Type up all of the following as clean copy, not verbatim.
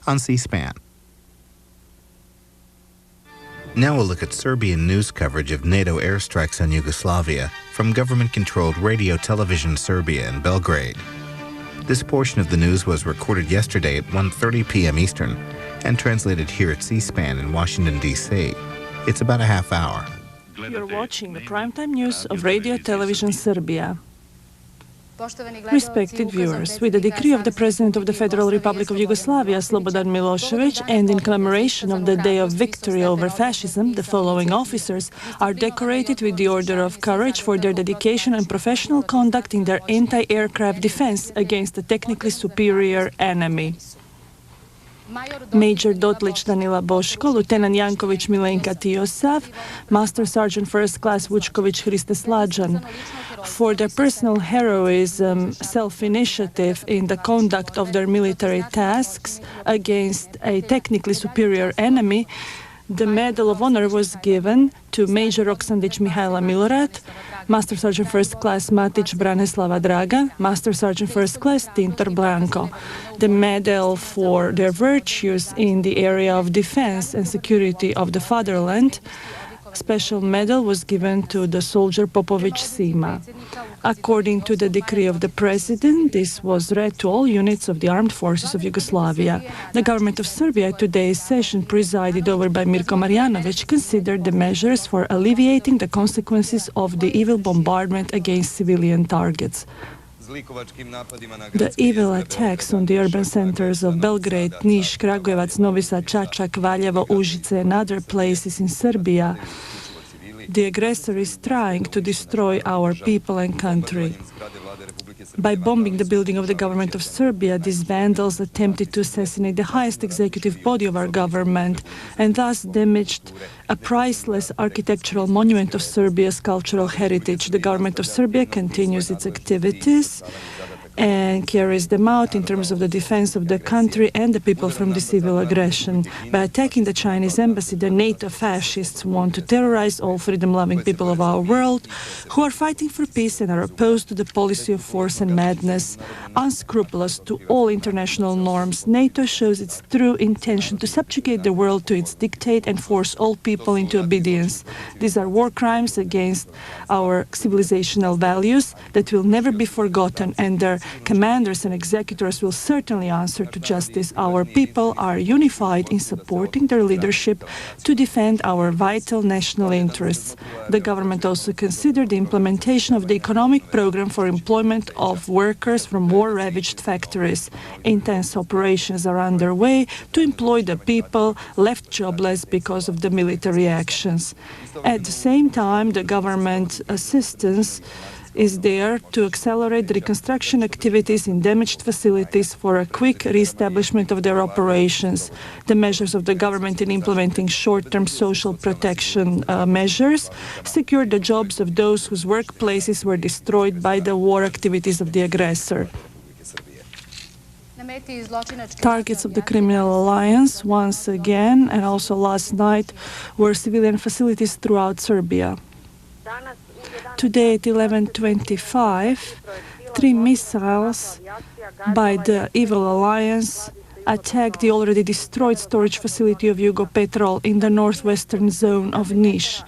on C-SPAN. Now we'll look at Serbian news coverage of NATO airstrikes on Yugoslavia from government-controlled Radio Television Serbia in Belgrade. This portion of the news was recorded yesterday at 1:30 p.m. Eastern and translated here at C-SPAN in Washington, D.C. It's about a half hour. You're watching the primetime news of Radio Television Serbia. Respected viewers, with the decree of the President of the Federal Republic of Yugoslavia, Slobodan Milošević, and in commemoration of the Day of Victory over Fascism, the following officers are decorated with the Order of Courage for their dedication and professional conduct in their anti-aircraft defense against a technically superior enemy. Major Dotlić Danila Boško, Lieutenant Janković Milenka Tijosav, Master Sergeant First Class Vučković Hriste Slađan, for their personal heroism, self-initiative in the conduct of their military tasks against a technically superior enemy. The Medal of Honor was given to Major Roksandić Mihajla Milorad, Master Sergeant First Class Matić Branislava Dragan, Master Sergeant First Class Tintor Blanco. The medal for their virtues in the area of defense and security of the fatherland. Special medal was given to the soldier Popović Sima. According to the decree of the President, this was read to all units of the armed forces of Yugoslavia. The government of Serbia at today's session, presided over by Mirko Marjanović, considered the measures for alleviating the consequences of the evil bombardment against civilian targets. The evil attacks on the urban centers of Belgrade, Niš, Kragujevac, Novi Sad, Čačak, Valjevo, Užice, and other places in Serbia. The aggressor is trying to destroy our people and country. By bombing the building of the government of Serbia, these vandals attempted to assassinate the highest executive body of our government and thus damaged a priceless architectural monument of Serbia's cultural heritage. The government of Serbia continues its activities and carries them out in terms of the defense of the country and the people from the civil aggression. By attacking the Chinese embassy, the NATO fascists want to terrorize all freedom-loving people of our world who are fighting for peace and are opposed to the policy of force and madness. Unscrupulous to all international norms, NATO shows its true intention to subjugate the world to its dictate and force all people into obedience. These are war crimes against our civilizational values that will never be forgotten, and their commanders and executors will certainly answer to justice. Our people are unified in supporting their leadership to defend our vital national interests. The government also considered the implementation of the economic program for employment of workers from war-ravaged factories. Intense operations are underway to employ the people left jobless because of the military actions. At the same time, the government assistance is there to accelerate the reconstruction activities in damaged facilities for a quick re-establishment of their operations. The measures of the government in implementing short-term social protection measures secured the jobs of those whose workplaces were destroyed by the war activities of the aggressor. Targets of the criminal alliance, once again, and also last night, were civilian facilities throughout Serbia. Today at 11:25, 3 missiles by the evil alliance attacked the already destroyed storage facility of Jugopetrol in the northwestern zone of Niš.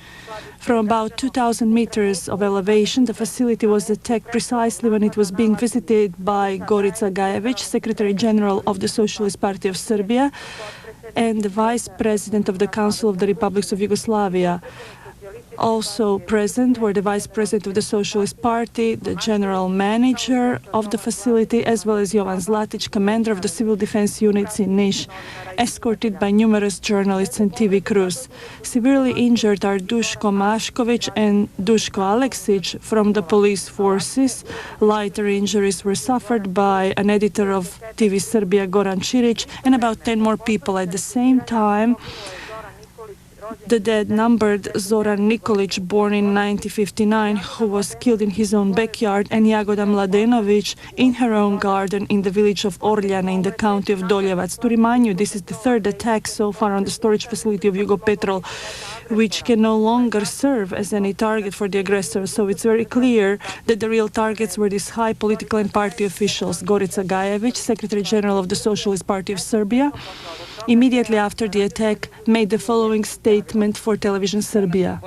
From about 2,000 meters of elevation, the facility was attacked precisely when it was being visited by Gorica Gajević, Secretary General of the Socialist Party of Serbia, and the Vice President of the Council of the Republics of Yugoslavia. Also present were the Vice President of the Socialist Party, the General Manager of the facility, as well as Jovan Zlatić, Commander of the Civil Defense Units in Niš, escorted by numerous journalists and TV crews. Severely injured are Duško Mašković and Duško Aleksić from the police forces. Lighter injuries were suffered by an editor of TV Serbia, Goran and about 10 more people. At the same time, The dead numbered Zoran Nikolic, born in 1959, who was killed in his own backyard, and Jagoda Mladenovic in her own garden in the village of Orljana in the county of Doljevac. To remind you, this is the third attack so far on the storage facility of Jugopetrol, which can no longer serve as any target for the aggressor. So it's very clear that the real targets were these high political and party officials. Gorica Gajevic, Secretary General of the Socialist Party of Serbia, immediately after the attack made the following statement for Television Serbia.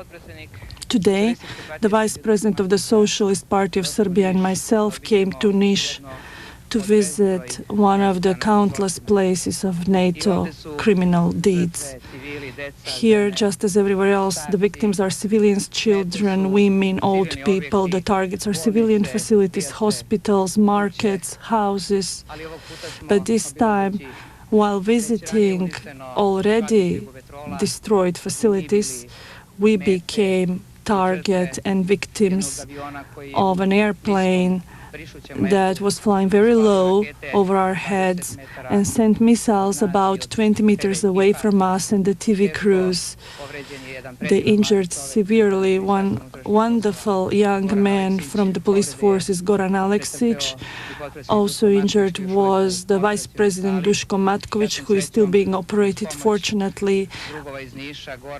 Today, the Vice President of the Socialist Party of Serbia and myself came to Niš to visit one of the countless places of NATO criminal deeds. Here, just as everywhere else, the victims are civilians, children, women, old people. The targets are civilian facilities, hospitals, markets, houses. But this time, while visiting already destroyed facilities, we became target and victims of an airplane that was flying very low over our heads and sent missiles about 20 meters away from us and the TV crews. They injured severely one wonderful young man from the police forces, Goran Aleksic. Also injured was the Vice President Duško Matković, who is still being operated. Fortunately,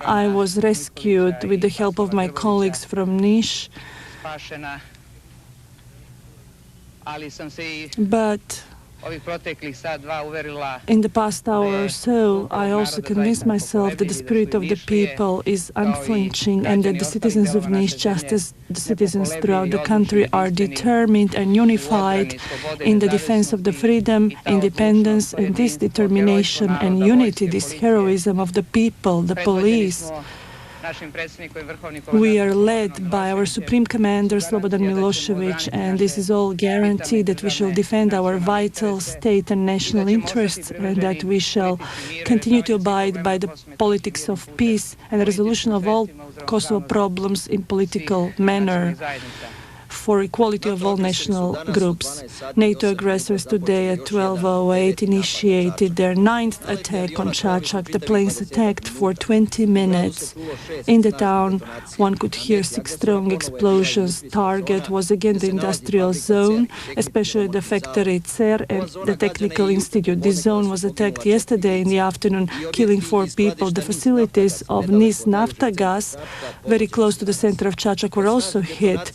I was rescued with the help of my colleagues from Niš. But in the past hour or so, I also convinced myself that the spirit of the people is unflinching and that the citizens of Niš, just as the citizens throughout the country, are determined and unified in the defense of the freedom, independence, and this determination and unity, this heroism of the people, the police. We are led by our Supreme Commander Slobodan Milošević, and this is all guaranteed that we shall defend our vital state and national interests, and that we shall continue to abide by the politics of peace and the resolution of all Kosovo problems in political manner, for equality of all national groups. NATO aggressors today at 12:08 initiated their 9th attack on Čačak. The planes attacked for 20 minutes. In the town, one could hear 6 strong explosions. Target was again the industrial zone, especially the factory CER and the Technical Institute. This zone was attacked yesterday in the afternoon, killing 4 people. The facilities of NIS Naftagas, very close to the center of Čačak, were also hit.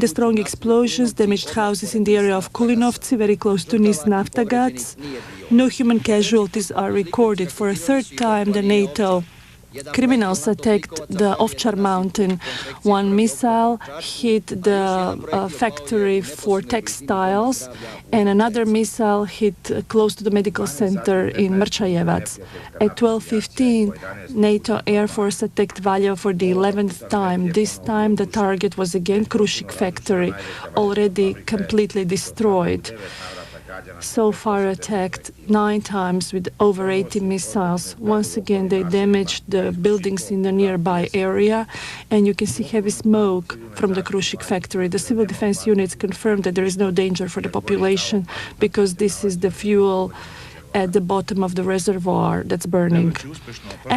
The strong explosions damaged houses in the area of Kulinovci, very close to NIS Naftagas. No human casualties are recorded. For a third time, the NATO criminals attacked the Ovčar mountain. One missile hit the factory for textiles, and another missile hit close to the medical center in Mrčajevac. At 12:15, NATO Air Force attacked Valjevo for the 11th time. This time the target was again Krušik factory, already completely destroyed. So far attacked 9 times with over 80 missiles. Once again, they damaged the buildings in the nearby area, and you can see heavy smoke from the Krušik factory. The civil defense units confirmed that there is no danger for the population because this is the fuel at the bottom of the reservoir that's burning.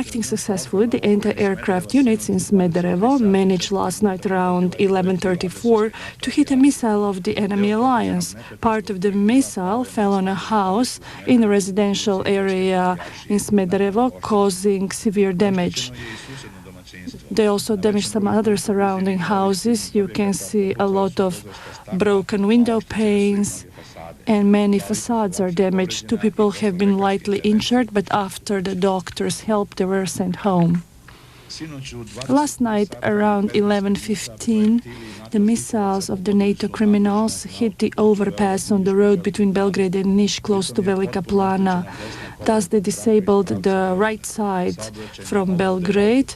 Acting successfully, the anti-aircraft units in Smederevo managed last night around 11:34 to hit a missile of the enemy alliance. Part of the missile fell on a house in a residential area in Smederevo, causing severe damage. They also damaged some other surrounding houses. You can see a lot of broken window panes, and many facades are damaged. 2 people have been lightly injured, but after the doctor's help, they were sent home. Last night, around 11:15, the missiles of the NATO criminals hit the overpass on the road between Belgrade and Niš, close to Velika Plana. Thus, they disabled the right side from Belgrade.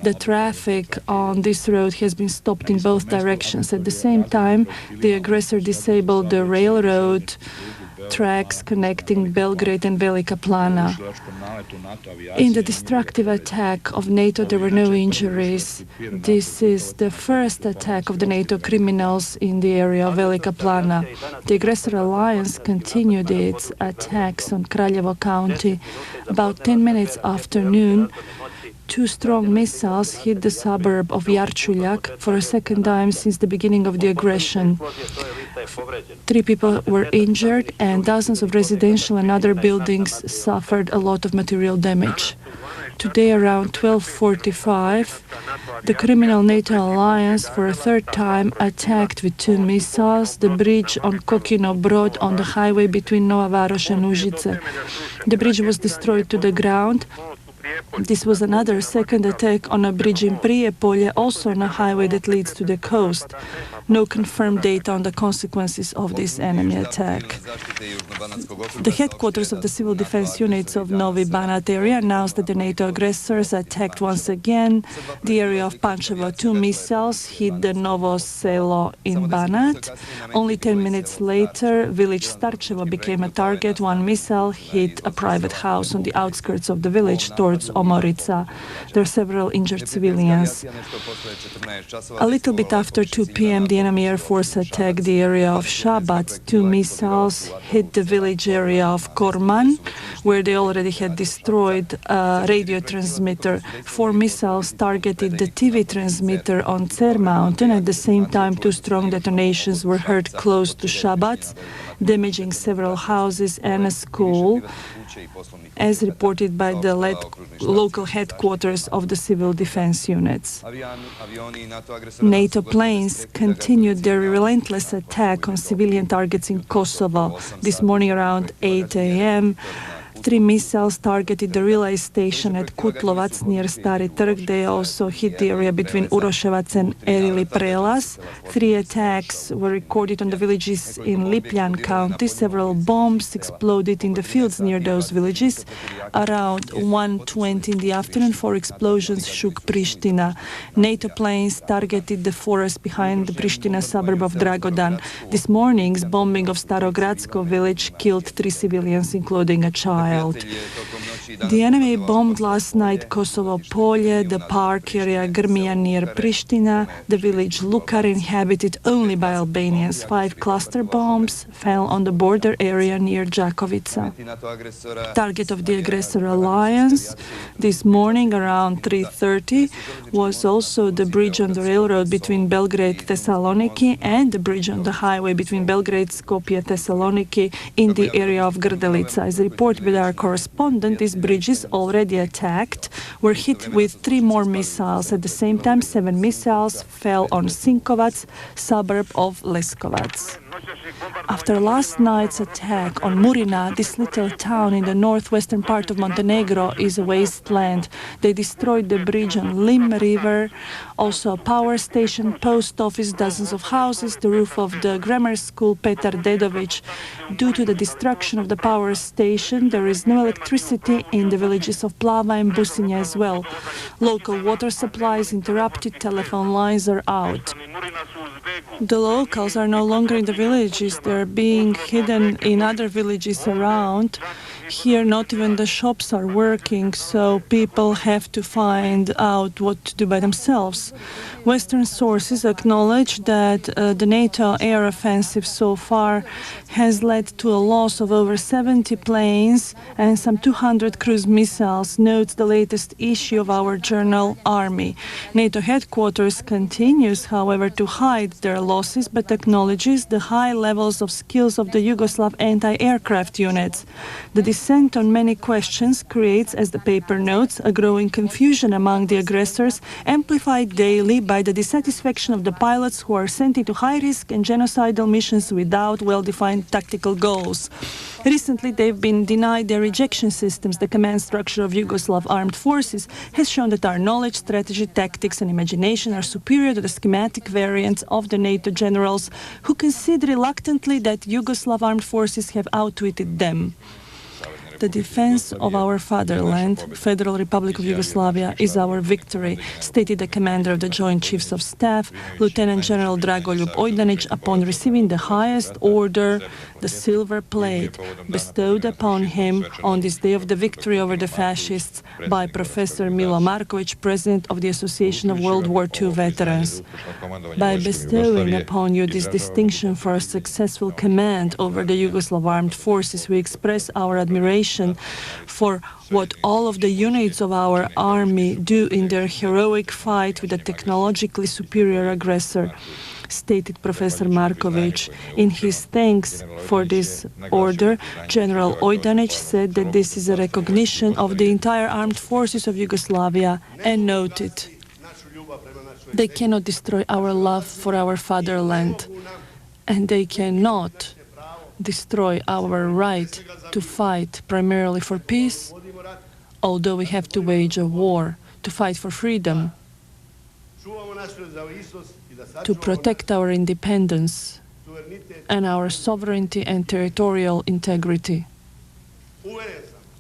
The traffic on this road has been stopped in both directions. At the same time, the aggressor disabled the railroad tracks connecting Belgrade and Velika Plana. In the destructive attack of NATO, there were no injuries. This is the first attack of the NATO criminals in the area of Velika Plana. The aggressor alliance continued its attacks on Kraljevo County about 10 minutes after noon two strong missiles hit the suburb of Jarčuljak for a second time since the beginning of the aggression. 3 people were injured and dozens of residential and other buildings suffered a lot of material damage. Today, around 12:45, the criminal NATO alliance for a third time attacked with 2 missiles the bridge on Kokino Brod on the highway between Nova Varoš and Užice. The bridge was destroyed to the ground. This was another second attack on a bridge in Prijepolje, also on a highway that leads to the coast. No confirmed data on the consequences of this enemy attack. The headquarters of the civil defense units of Novi Banat area announced that the NATO aggressors attacked once again the area of Pančevo. 2 missiles hit the Novo Selo in Banat. Only 10 minutes later, village Starčevo became a target. 1 missile hit a private house on the outskirts of the village towards Omorica. There are several injured civilians. A little bit after 2 p.m., the enemy air force attacked the area of Šabac. 2 missiles hit the village area of Korman, where they already had destroyed a radio transmitter. 4 missiles targeted the TV transmitter on Cer mountain. At the same time, 2 strong detonations were heard close to Šabac, damaging several houses and a school, as reported by the local headquarters of the civil defense units. NATO planes continued their relentless attack on civilian targets in Kosovo. This morning around 8 a.m., 3 missiles targeted the relay station at Kutlovac near Stari Trg. They also hit the area between Uroševac and Erili Prelas. 3 attacks were recorded on the villages in Lipljan County. Several bombs exploded in the fields near those villages. Around 1:20 in the afternoon, 4 explosions shook Pristina. NATO planes targeted the forest behind the Pristina suburb of Dragodan. This morning's bombing of Starogradsko village killed 3 civilians, including a child. The enemy bombed last night Kosovo Polje, the park area Grmija near Pristina, the village Lukar inhabited only by Albanians. 5 cluster bombs fell on the border area near Đakovica. Target of the aggressor alliance this morning around 3:30 was also the bridge on the railroad between Belgrade and Thessaloniki and the bridge on the highway between Belgrade, Skopje, Thessaloniki in the area of Grdelica. As reported by our correspondent, these bridges already attacked were hit with 3 more missiles. At the same time, 7 missiles fell on Sinkovac, suburb of Leskovac. After last night's attack on Murina, this little town in the northwestern part of Montenegro is a wasteland. They destroyed the bridge on Lim River, also a power station, post office, dozens of houses, the roof of the grammar school Petar Dedović. Due to the destruction of the power station, there is no electricity in the villages of Plava and Businja as well. Local water supply is interrupted, telephone lines are out. The locals are no longer in the villages. They're being hidden in other villages around. Here, not even the shops are working, so people have to find out what to do by themselves. Western sources acknowledge that the NATO air offensive so far has led to a loss of over 70 planes and some 200 cruise missiles, notes the latest issue of our journal Army. NATO headquarters continues, however, to hide their losses, but acknowledges the high levels of skills of the Yugoslav anti-aircraft units. The descent on many questions creates, as the paper notes, a growing confusion among the aggressors, amplified daily by the dissatisfaction of the pilots who are sent into high-risk and genocidal missions without well-defined tactical goals. Recently, they've been denied their ejection systems. The command structure of Yugoslav armed forces has shown that our knowledge, strategy, tactics and imagination are superior to the schematic variants of the NATO generals who concede reluctantly that Yugoslav armed forces have outwitted them. The defense of our fatherland, Federal Republic of Yugoslavia, is our victory, stated the commander of the Joint Chiefs of Staff, Lieutenant General Dragoljub Ojdanić, upon receiving the highest order, the Silver Plate, bestowed upon him on this day of the victory over the fascists by Professor Milo Marković, President of the Association of World War II Veterans. By bestowing upon you this distinction for a successful command over the Yugoslav armed forces, we express our admiration recognition for what all of the units of our army do in their heroic fight with a technologically superior aggressor, stated Professor Markovic. In his thanks for this order, General Ojdanic said that this is a recognition of the entire armed forces of Yugoslavia and noted, they cannot destroy our love for our fatherland, and they cannot destroy our right to fight primarily for peace, although we have to wage a war to fight for freedom, to protect our independence and our sovereignty and territorial integrity.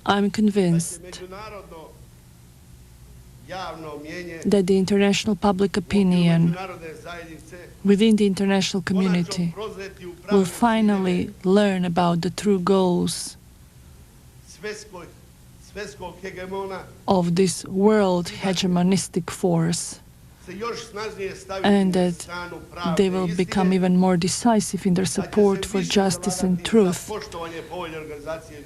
I'm convinced that the international public opinion within the international community will finally learn about the true goals of this world hegemonistic force, and that they will become even more decisive in their support for justice and truth,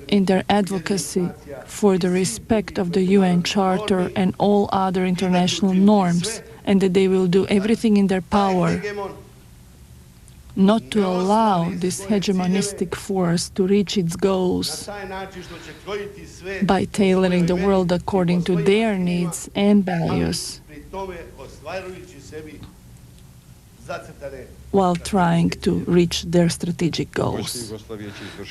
in their advocacy for the respect of the UN Charter and all other international norms, and that they will do everything in their power not to allow this hegemonistic force to reach its goals by tailoring the world according to their needs and values, while trying to reach their strategic goals.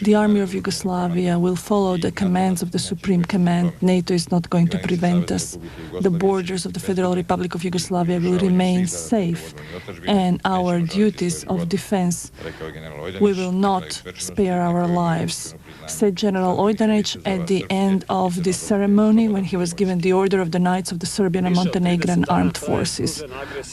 The Army of Yugoslavia will follow the commands of the Supreme Command. NATO is not going to prevent us. The borders of the Federal Republic of Yugoslavia will remain safe, and our duties of defense, we will not spare our lives, said General Ojdanic at the end of this ceremony when he was given the Order of the Knights of the Serbian and Montenegrin Armed Forces.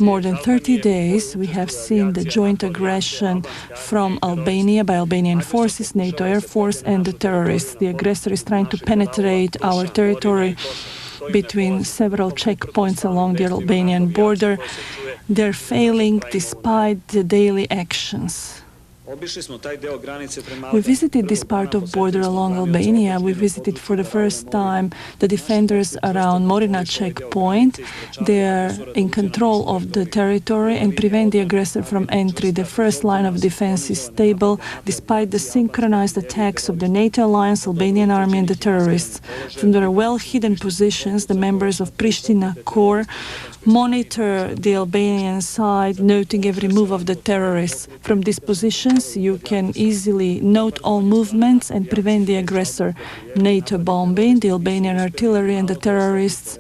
More than 30 days we have seen the joint aggression from Albania by Albanian forces, NATO Air Force and the terrorists. The aggressor is trying to penetrate our territory between several checkpoints along the Albanian border. They're failing despite the daily actions. We visited this part of border along Albania. We visited for the first time the defenders around Morina checkpoint. They are in control of the territory and prevent the aggressor from entry. The first line of defense is stable despite the synchronized attacks of the NATO alliance, Albanian army and the terrorists. From their well-hidden positions, the members of Pristina Corps monitor the Albanian side, noting every move of the terrorists. From these positions, you can easily note all movements and prevent the aggressor. NATO bombing, the Albanian artillery and the terrorists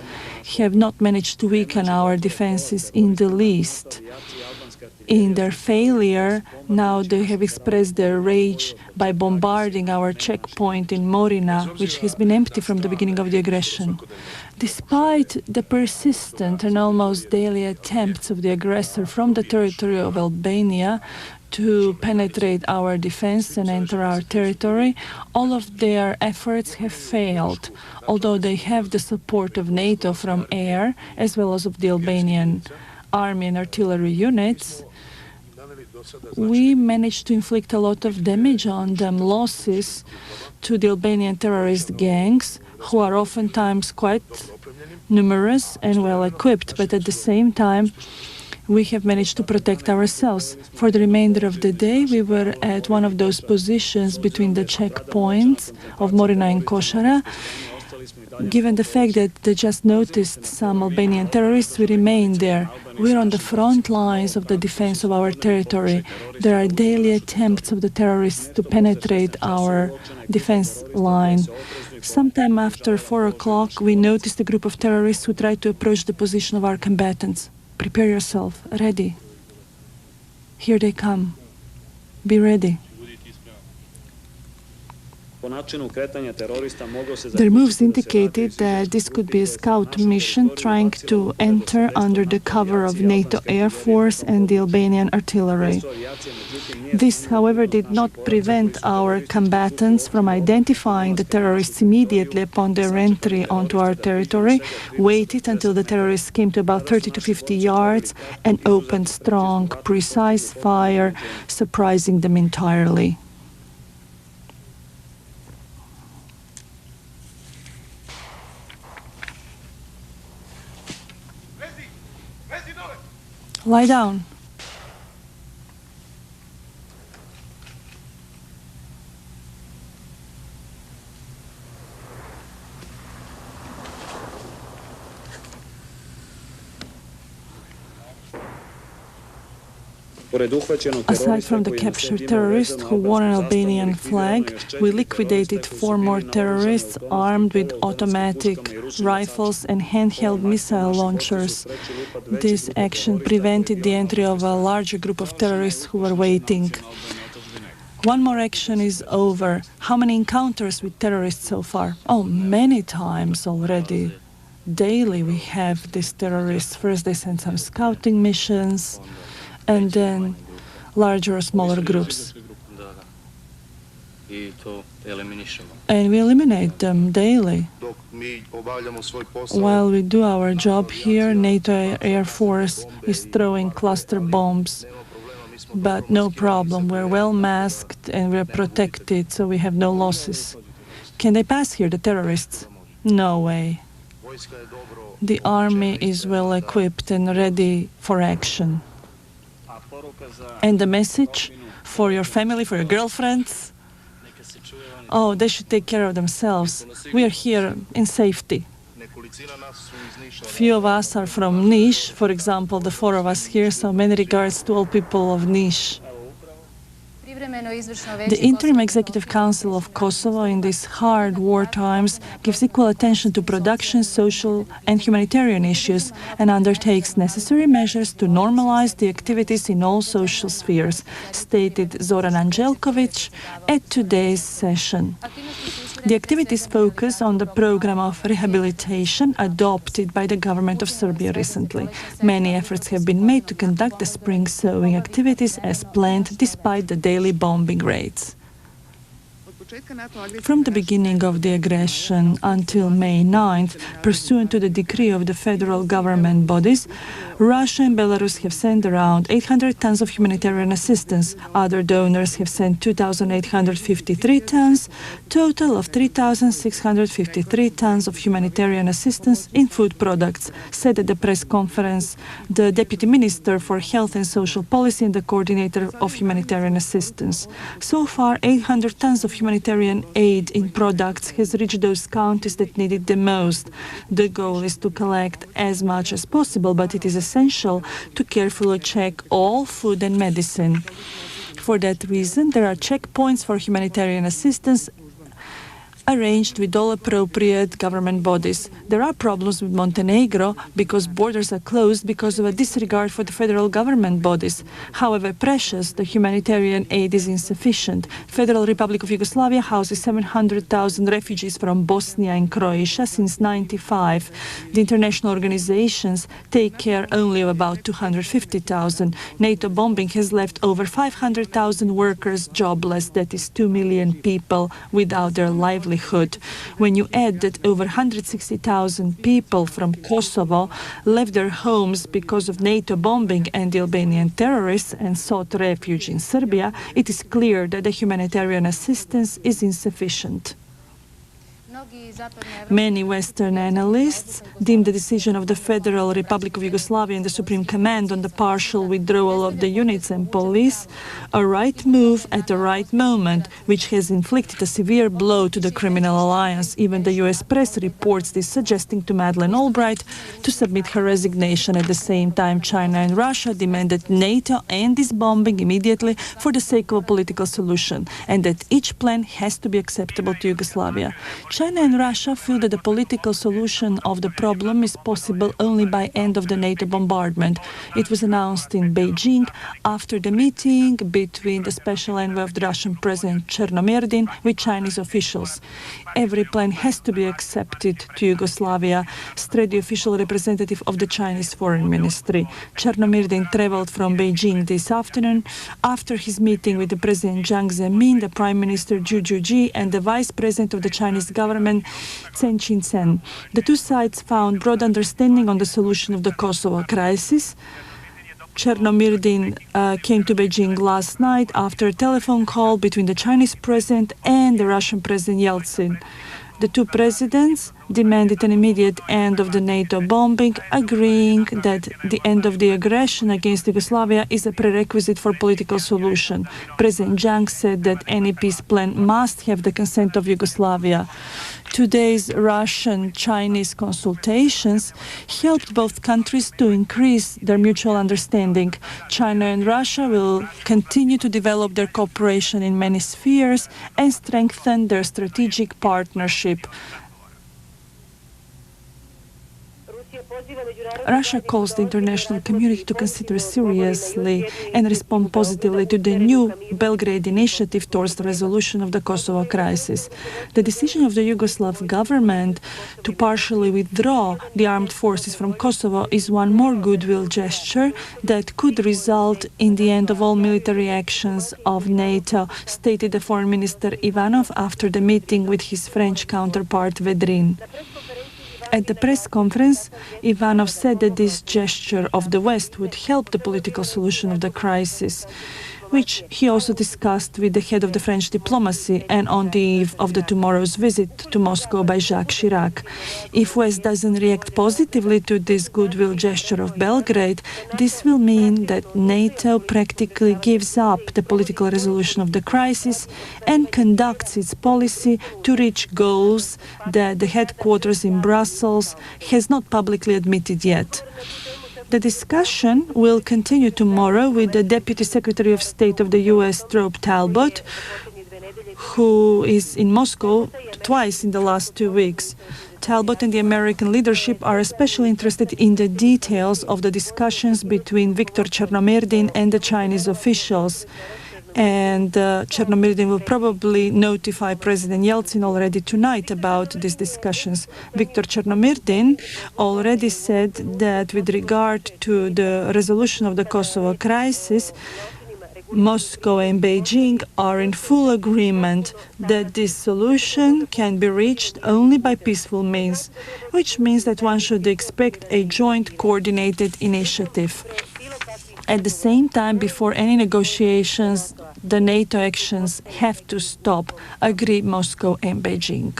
have not managed to weaken our defenses in the least. In their failure, now they have expressed their rage by bombarding our checkpoint in Morina, which has been empty from the beginning of the aggression. Despite the persistent and almost daily attempts of the aggressor from the territory of Albania to penetrate our defense and enter our territory, all of their efforts have failed, although they have the support of NATO from air, as well as of the Albanian army and artillery units. We managed to inflict a lot of damage on them, losses to the Albanian terrorist gangs, who are oftentimes quite numerous and well equipped, but at the same time we have managed to protect ourselves. For the remainder of the day, we were at one of those positions between the checkpoints of Morina and Košara. Given the fact that they just noticed some Albanian terrorists, we remain there. We're on the front lines of the defense of our territory. There are daily attempts of the terrorists to penetrate our defense line. Sometime after 4 o'clock, we noticed a group of terrorists who tried to approach the position of our combatants. Prepare yourself. Ready. Here they come. Be ready. Their moves indicated that this could be a scout mission trying to enter under the cover of NATO Air Force and the Albanian artillery. This, however, did not prevent our combatants from identifying the terrorists immediately upon their entry onto our territory, waited until the terrorists came to about 30 to 50 yards and opened strong, precise fire, surprising them entirely. Lie down. Aside from the captured terrorist who wore an Albanian flag, we liquidated 4 more terrorists armed with automatic rifles and handheld missile launchers. This action prevented the entry of a larger group of terrorists who were waiting. One more action is over. How many encounters with terrorists so far? Oh, many times already. Daily we have these terrorists. First they send some scouting missions, and then larger or smaller groups. And we eliminate them daily. While we do our job here, NATO Air Force is throwing cluster bombs. But no problem, we're well masked and we're protected, so we have no losses. Can they pass here, the terrorists? No way. The army is well equipped and ready for action. And the message for your family, for your girlfriends? Oh, they should take care of themselves. We are here in safety. Few of us are from Niš, for example, the 4 of us here, so many regards to all people of Niš. The Interim Executive Council of Kosovo in these hard war times gives equal attention to production, social and humanitarian issues and undertakes necessary measures to normalize the activities in all social spheres, stated Zoran Anđelković at today's session. The activities focus on the program of rehabilitation adopted by the government of Serbia recently. Many efforts have been made to conduct the spring sowing activities as planned despite the daily bombing raids. From the beginning of the aggression until May 9th, pursuant to the decree of the federal government bodies, Russia and Belarus have sent around 800 tons of humanitarian assistance. Other donors have sent 2,853 tons, total of 3,653 tons of humanitarian assistance in food products, said at the press conference the Deputy Minister for Health and Social Policy and the Coordinator of Humanitarian Assistance. So far, 800 tons of humanitarian aid in products has reached those counties that need it the most. The goal is to collect as much as possible, but it is essential to carefully check all food and medicine. For that reason, there are checkpoints for humanitarian assistance arranged with all appropriate government bodies. There are problems with Montenegro because borders are closed because of a disregard for the federal government bodies. However precious, the humanitarian aid is insufficient. Federal Republic of Yugoslavia houses 700,000 refugees from Bosnia and Croatia since 1995. The international organizations take care only of about 250,000. NATO bombing has left over 500,000 workers jobless, that is 2 million people without their livelihood. When you add that over 160,000 people from Kosovo left their homes because of NATO bombing and the Albanian terrorists and sought refuge in Serbia, it is clear that the humanitarian assistance is insufficient. Many Western analysts deem the decision of the Federal Republic of Yugoslavia and the Supreme Command on the partial withdrawal of the units and police a right move at the right moment, which has inflicted a severe blow to the criminal alliance. Even the US press reports this, suggesting to Madeleine Albright to submit her resignation. At the same time, China and Russia demanded NATO end this bombing immediately for the sake of a political solution, and that each plan has to be acceptable to Yugoslavia. China and Russia feel that the political solution of the problem is possible only by end of the NATO bombardment. It was announced in Beijing after the meeting between the special envoy of the Russian President Chernomyrdin with Chinese officials. Every plan has to be accepted to Yugoslavia, stressed the official representative of the Chinese Foreign Ministry. Chernomyrdin traveled from Beijing this afternoon after his meeting with the President Jiang Zemin, the Prime Minister Zhu Zhuji, and the Vice President of the Chinese government, Chen Qinchen. The two sides found broad understanding on the solution of the Kosovo crisis. Chernomyrdin came to Beijing last night after a telephone call between the Chinese president and the Russian President Yeltsin. The two presidents demanded an immediate end of the NATO bombing, agreeing that the end of the aggression against Yugoslavia is a prerequisite for political solution. President Zhang said that any peace plan must have the consent of Yugoslavia. Today's Russian-Chinese consultations helped both countries to increase their mutual understanding. China and Russia will continue to develop their cooperation in many spheres and strengthen their strategic partnership. Russia calls the international community to consider seriously and respond positively to the new Belgrade initiative towards the resolution of the Kosovo crisis. The decision of the Yugoslav government to partially withdraw the armed forces from Kosovo is one more goodwill gesture that could result in the end of all military actions of NATO, stated the Foreign Minister Ivanov after the meeting with his French counterpart Vedrin. At the press conference, Ivanov said that this gesture of the West would help the political solution of the crisis, which he also discussed with the head of the French diplomacy and on the eve of the tomorrow's visit to Moscow by Jacques Chirac. If West doesn't react positively to this goodwill gesture of Belgrade, this will mean that NATO practically gives up the political resolution of the crisis and conducts its policy to reach goals that the headquarters in Brussels has not publicly admitted yet. The discussion will continue tomorrow with the Deputy Secretary of State of the U.S., Thrope Talbot, who is in Moscow twice in the last 2 weeks. Talbot and the American leadership are especially interested in the details of the discussions between Viktor Chernomyrdin and the Chinese officials. And Chernomyrdin will probably notify President Yeltsin already tonight about these discussions. Viktor Chernomyrdin already said that with regard to the resolution of the Kosovo crisis, Moscow and Beijing are in full agreement that this solution can be reached only by peaceful means, which means that one should expect a joint coordinated initiative. At the same time, before any negotiations, the NATO actions have to stop, agree Moscow and Beijing.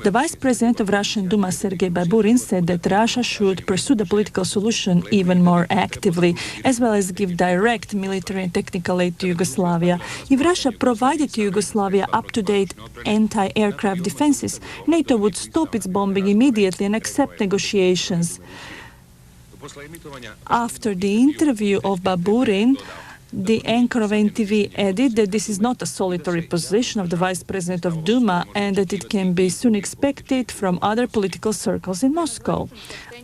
The Vice President of Russian Duma, Sergei Baburin, said that Russia should pursue the political solution even more actively, as well as give direct military and technical aid to Yugoslavia. If Russia provided to Yugoslavia up-to-date anti-aircraft defenses, NATO would stop its bombing immediately and accept negotiations. After the interview of Baburin, the anchor of NTV added that this is not a solitary position of the Vice President of Duma and that it can be soon expected from other political circles in Moscow.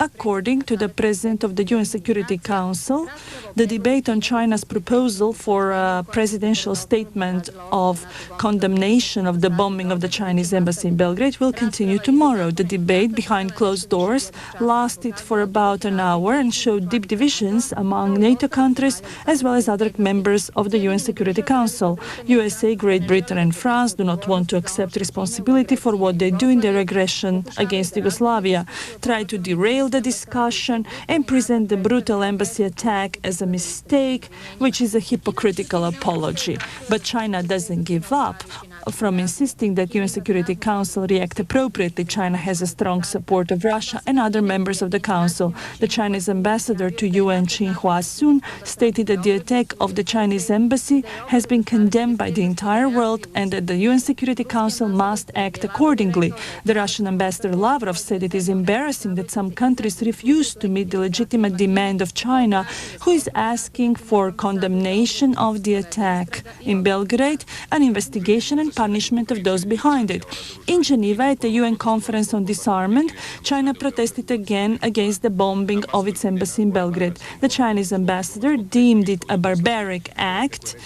According to the President of the UN Security Council, the debate on China's proposal for a presidential statement of condemnation of the bombing of the Chinese embassy in Belgrade will continue tomorrow. The debate behind closed doors lasted for about an hour and showed deep divisions among NATO countries as well as other members of the UN Security Council. USA, Great Britain and France do not want to accept responsibility for what they do in their aggression against Yugoslavia, try to derail the discussion and present the brutal embassy attack as a mistake, which is a hypocritical apology. But China doesn't give up from insisting that UN Security Council react appropriately. China has a strong support of Russia and other members of the Council. The Chinese ambassador to UN, Qinghua Sun, stated that the attack of the Chinese embassy has been condemned by the entire world and that the UN Security Council must act accordingly. The Russian ambassador Lavrov said it is embarrassing that some countries refuse to meet the legitimate demand of China, who is asking for condemnation of the attack in Belgrade, an investigation and punishment of those behind it. In Geneva, at the UN Conference on Disarmament, China protested again against the bombing of its embassy in Belgrade. The Chinese ambassador deemed it a barbaric act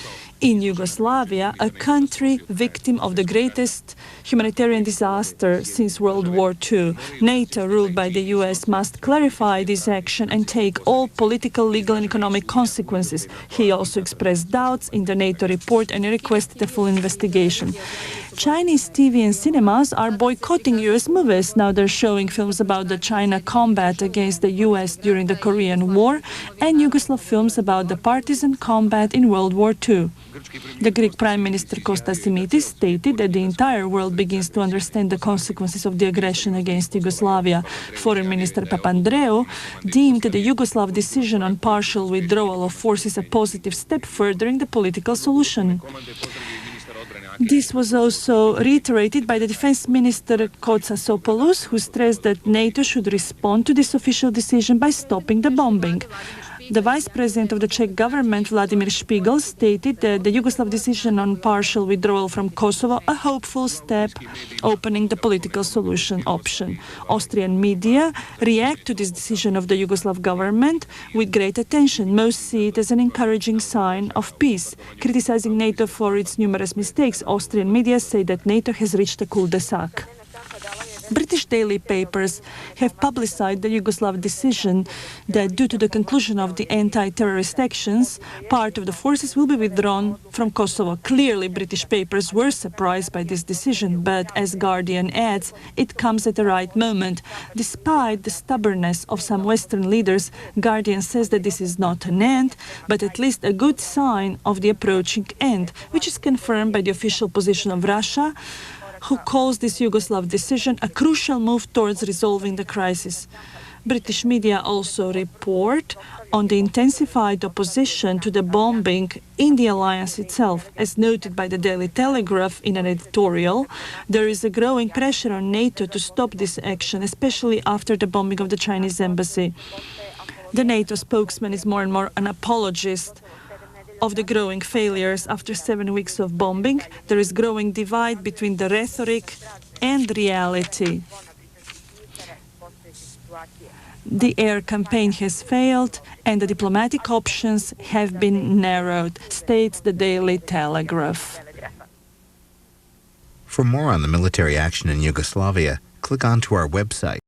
in Yugoslavia, a country victim of the greatest humanitarian disaster since World War II. NATO, ruled by the US, must clarify this action and take all political, legal and economic consequences. He also expressed doubts in the NATO report and requested a full investigation. Chinese TV and cinemas are boycotting US movies. Now they're showing films about the China combat against the US during the Korean War and Yugoslav films about the partisan combat in World War II. The Greek Prime Minister Kostas Simitis stated that the entire world begins to understand the consequences of the aggression against Yugoslavia. Foreign Minister Papandreou deemed the Yugoslav decision on partial withdrawal of forces a positive step furthering the political solution. This was also reiterated by the Defense Minister Kotsasopoulos, who stressed that NATO should respond to this official decision by stopping the bombing. The Vice President of the Czech government, Vladimir Špigel, stated that the Yugoslav decision on partial withdrawal from Kosovo a hopeful step, opening the political solution option. Austrian media react to this decision of the Yugoslav government with great attention. Most see it as an encouraging sign of peace. Criticizing NATO for its numerous mistakes, Austrian media say that NATO has reached a cul-de-sac. British daily papers have publicized the Yugoslav decision that due to the conclusion of the anti-terrorist actions, part of the forces will be withdrawn from Kosovo. Clearly, British papers were surprised by this decision, but as Guardian adds, it comes at the right moment. Despite the stubbornness of some Western leaders, Guardian says that this is not an end, but at least a good sign of the approaching end, which is confirmed by the official position of Russia, who calls this Yugoslav decision a crucial move towards resolving the crisis. British media also report on the intensified opposition to the bombing in the alliance itself. As noted by the Daily Telegraph in an editorial, there is a growing pressure on NATO to stop this action, especially after the bombing of the Chinese embassy. The NATO spokesman is more and more an apologist of the growing failures after 7 weeks of bombing. There is growing divide between the rhetoric and reality. The air campaign has failed and the diplomatic options have been narrowed, states the Daily Telegraph. For more on the military action in Yugoslavia, click onto our website.